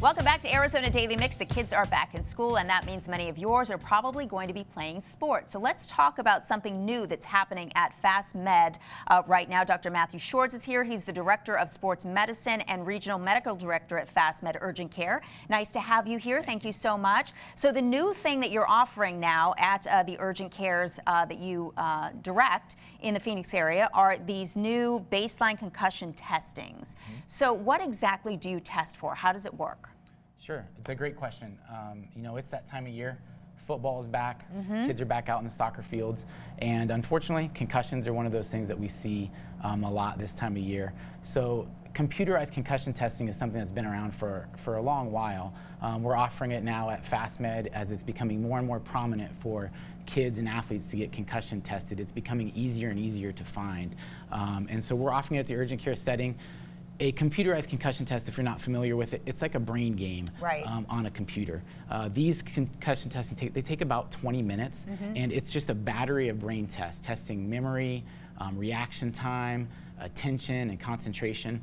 Welcome back to Arizona Daily Mix. The kids are back in school, and that means many of yours are probably going to be playing sports. So let's talk about something new that's happening at FastMed right now. Dr. Matthew Schwartz is here. He's the Director of Sports Medicine and Regional Medical Director at FastMed Urgent Care. Nice to have you here. Thank you so much. So the new thing that you're offering now at the urgent cares that you direct in the Phoenix area are these new baseline concussion testings. So what exactly do you test for? How does it work? Sure, it's a great question. It's that time of year. Football is back, kids are back out in the soccer fields, and unfortunately, concussions are one of those things that we see a lot this time of year. So computerized concussion testing is something that's been around for a long while. We're offering it now at FastMed as it's becoming more and more prominent for kids and athletes to get concussion tested. It's becoming easier and easier to find. And so we're offering it at the urgent care setting. A computerized concussion test, if you're not familiar with it, it's like a brain game on a computer. These concussion tests, they take about 20 minutes, and it's just a battery of brain tests, testing memory, reaction time, attention, and concentration.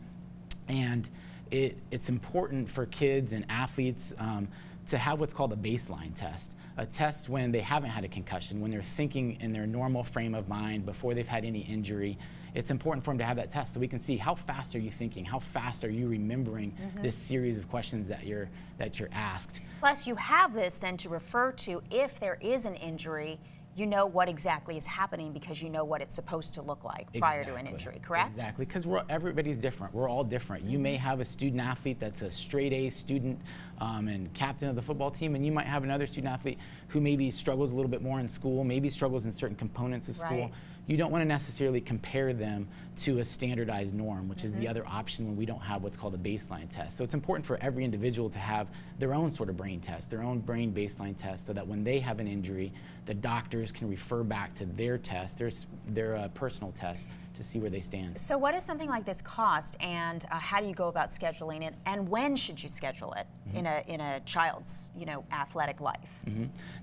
And it's important for kids and athletes to have what's called a baseline test. A test when they haven't had a concussion, when they're thinking in their normal frame of mind before they've had any injury. It's important for them to have that test so we can see how fast are you thinking, how fast are you remembering this series of questions that you're asked. Plus you have this then to refer to if there is an injury. You know what exactly is happening because you know what it's supposed to look like prior to an injury, correct? Exactly, because everybody's different. We're all different. You may have a student athlete that's a straight A student and captain of the football team, and you might have another student athlete who maybe struggles a little bit more in school, maybe struggles in certain components of school. You don't want to necessarily compare them to a standardized norm, which is the other option when we don't have what's called a baseline test. So it's important for every individual to have their own sort of brain test, their own brain baseline test, so that when they have an injury, the doctors can refer back to their test, their personal test, to see where they stand. So what does something like this cost, and how do you go about scheduling it, and when should you schedule it in a child's athletic life?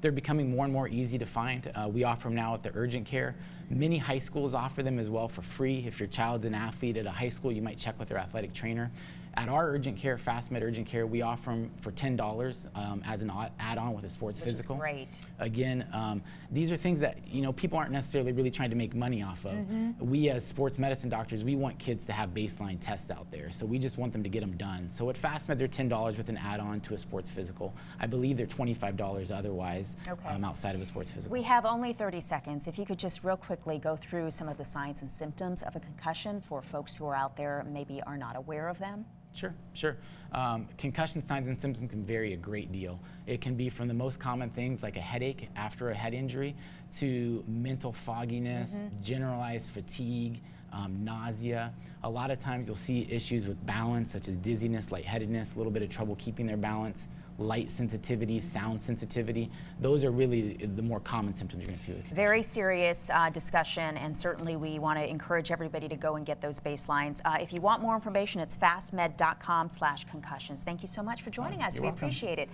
They're becoming more and more easy to find. We offer them now at the urgent care. Many high schools offer them as well for free. If your child's an athlete at a high school, you might check with their athletic trainer. At our urgent care, FastMed Urgent Care, we offer them for $10 as an add-on with a sports physical. Which is great. Again, these are things that people aren't necessarily really trying to make money off of. We as sports medicine doctors, we want kids to have baseline tests out there, so we just want them to get them done. So at FastMed, they're $10 with an add-on to a sports physical. I believe they're $25 otherwise outside of a sports physical. We have only 30 seconds. If you could just real quickly go through some of the signs and symptoms of a concussion for folks who are out there and maybe are not aware of them. Sure. Concussion signs and symptoms can vary a great deal. It can be from the most common things like a headache after a head injury to mental fogginess, generalized fatigue, nausea. A lot of times you'll see issues with balance such as dizziness, lightheadedness, a little bit of trouble keeping their balance, light sensitivity, sound sensitivity. Those are really the more common symptoms you're going to see with concussion. Very serious discussion, and certainly we want to encourage everybody to go and get those baselines. If you want more information, it's fastmed.com/concussions. Thank you so much for joining us. We appreciate it.